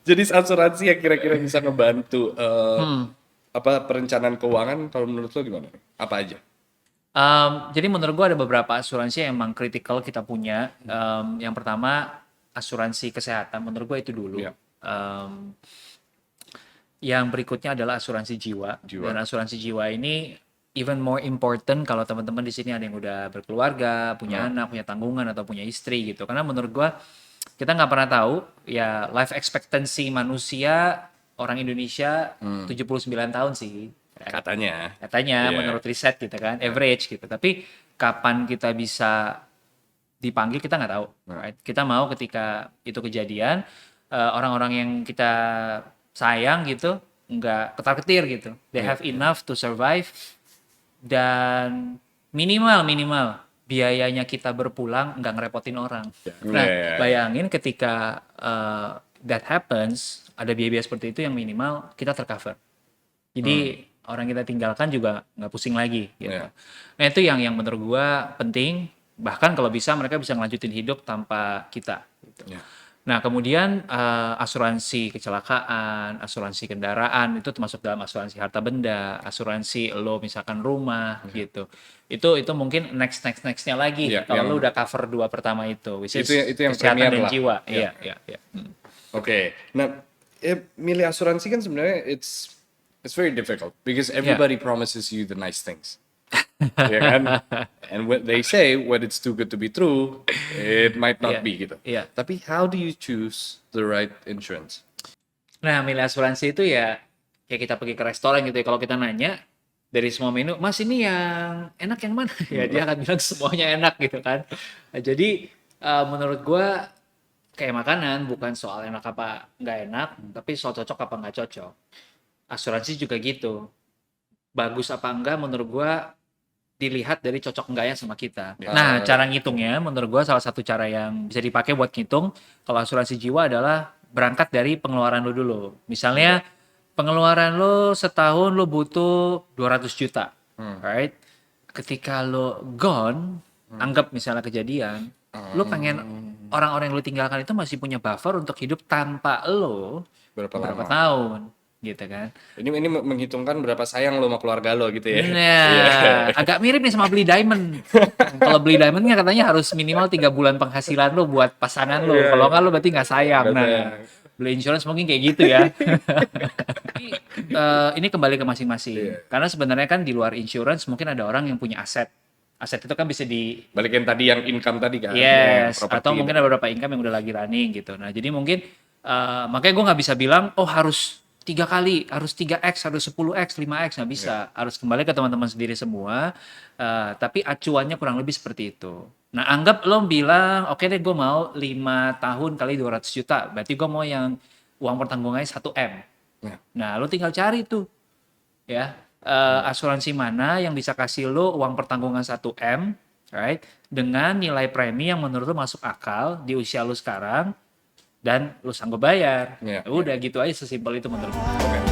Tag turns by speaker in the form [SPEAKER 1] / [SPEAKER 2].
[SPEAKER 1] Jadi asuransi yang kira-kira bisa ngebantu perencanaan keuangan kalau menurut lo gimana? Apa aja?
[SPEAKER 2] Jadi menurut gua ada beberapa asuransi yang emang kritikal kita punya. Yang pertama asuransi kesehatan, menurut gua itu dulu.
[SPEAKER 1] Ya,
[SPEAKER 2] Em, yang berikutnya adalah asuransi jiwa. Dan
[SPEAKER 1] jiwa.
[SPEAKER 2] asuransi jiwa ini even more important kalau teman-teman di sini ada yang udah berkeluarga, punya
[SPEAKER 1] Nah,
[SPEAKER 2] anak, punya tanggungan atau punya istri gitu. Karena menurut gua kita nggak pernah tahu ya life expectancy manusia orang Indonesia 79 tahun sih.
[SPEAKER 1] katanya.
[SPEAKER 2] Katanya
[SPEAKER 1] Iya.
[SPEAKER 2] menurut riset gitu kan, average gitu. Tapi kapan kita bisa dipanggil kita nggak tahu.
[SPEAKER 1] Nah,
[SPEAKER 2] Right? Kita mau ketika itu kejadian orang-orang yang kita sayang gitu nggak ketar-ketir gitu. They
[SPEAKER 1] iya,
[SPEAKER 2] have
[SPEAKER 1] iya.
[SPEAKER 2] enough to survive dan minimal biayanya kita berpulang nggak ngerepotin orang.
[SPEAKER 1] Iya,
[SPEAKER 2] Nah,
[SPEAKER 1] iya, iya.
[SPEAKER 2] bayangin ketika that happens ada biaya-biaya seperti itu yang minimal kita tercover.
[SPEAKER 1] Hmm,
[SPEAKER 2] Jadi orang kita tinggalkan juga nggak pusing lagi gitu.
[SPEAKER 1] iya,
[SPEAKER 2] Nah itu yang menurut gua penting. Bahkan kalau bisa mereka bisa ngelanjutin hidup tanpa kita. Gitu.
[SPEAKER 1] iya.
[SPEAKER 2] Nah kemudian asuransi kecelakaan, asuransi kendaraan itu termasuk dalam asuransi harta benda, asuransi lo misalkan rumah gitu. Itu mungkin nextnya lagi
[SPEAKER 1] Iya,
[SPEAKER 2] kalau
[SPEAKER 1] yang
[SPEAKER 2] lo udah cover dua pertama itu, which is
[SPEAKER 1] itu yang
[SPEAKER 2] kesehatan
[SPEAKER 1] premier
[SPEAKER 2] dan
[SPEAKER 1] lah.
[SPEAKER 2] jiwa.
[SPEAKER 1] Iya.
[SPEAKER 2] Iya iya iya.
[SPEAKER 1] Oke. Nah, milih asuransi kan sebenarnya it's very difficult because
[SPEAKER 2] Iya.
[SPEAKER 1] everybody promises you the nice things. Ya kan? And when they say when it's too good to be true, it might not
[SPEAKER 2] Iya.
[SPEAKER 1] be gitu.
[SPEAKER 2] Iya.
[SPEAKER 1] Tapi how do you choose the right insurance?
[SPEAKER 2] Nah, milih asuransi itu ya kayak kita pergi ke restoran gitu ya. Kalau kita nanya dari semua menu, Mas ini yang enak yang mana? Ya dia akan bilang semuanya enak gitu kan. Nah, jadi menurut gua kayak makanan bukan soal enak apa nggak enak, tapi soal cocok apa nggak cocok. Asuransi juga gitu. Bagus apa enggak menurut gua dilihat dari cocok enggaknya sama kita. Nah,
[SPEAKER 1] Uh,
[SPEAKER 2] cara ngitungnya menurut gua salah satu cara yang bisa dipakai buat ngitung kalau asuransi jiwa adalah berangkat dari pengeluaran lo dulu. Misalnya pengeluaran lo setahun lo butuh 200 juta, right? Ketika lo gone, anggap misalnya kejadian, lo pengen orang-orang yang lo tinggalkan itu masih punya buffer untuk hidup tanpa lo
[SPEAKER 1] berapa
[SPEAKER 2] berapa
[SPEAKER 1] lama?
[SPEAKER 2] tahun, gitu kan?
[SPEAKER 1] Ini menghitungkan berapa sayang lo sama keluarga lo gitu ya. Iya.
[SPEAKER 2] Nah, agak mirip nih sama beli diamond. Kalau beli diamond kan katanya harus minimal 3 bulan penghasilan lo buat pasangan lo.
[SPEAKER 1] Iya.
[SPEAKER 2] Kalau nggak lo berarti nggak sayang.
[SPEAKER 1] Nggak
[SPEAKER 2] Nah,
[SPEAKER 1] sayang.
[SPEAKER 2] beli insurance mungkin kayak gitu ya. Tapi, ini kembali ke masing-masing.
[SPEAKER 1] Iya.
[SPEAKER 2] Karena sebenarnya kan di luar insurance mungkin ada orang yang punya aset. Aset itu kan bisa di
[SPEAKER 1] Balikin tadi yang income tadi kan, yang
[SPEAKER 2] yes, atau
[SPEAKER 1] properti
[SPEAKER 2] mungkin
[SPEAKER 1] tadi.
[SPEAKER 2] ada beberapa income yang udah lagi running gitu. Nah, jadi mungkin makanya gue nggak bisa bilang, oh harus 3 kali, harus 3x, harus 10x, 5x, nggak
[SPEAKER 1] Iya.
[SPEAKER 2] bisa. Harus kembali ke teman-teman sendiri semua. Tapi acuannya kurang lebih seperti itu. Nah, anggap lo bilang, oke deh gue mau 5 tahun kali 200 juta. Berarti gue mau yang uang pertanggungannya 1M.
[SPEAKER 1] Nah,
[SPEAKER 2] Nah, lo tinggal cari tuh ya asuransi mana yang bisa kasih lo uang pertanggungan 1M, right? Dengan nilai premi yang menurut lo masuk akal di usia lo sekarang dan lo sanggup bayar.
[SPEAKER 1] iya,
[SPEAKER 2] Ya
[SPEAKER 1] iya.
[SPEAKER 2] udah gitu aja sesimpel itu menurut gue.
[SPEAKER 1] Oke.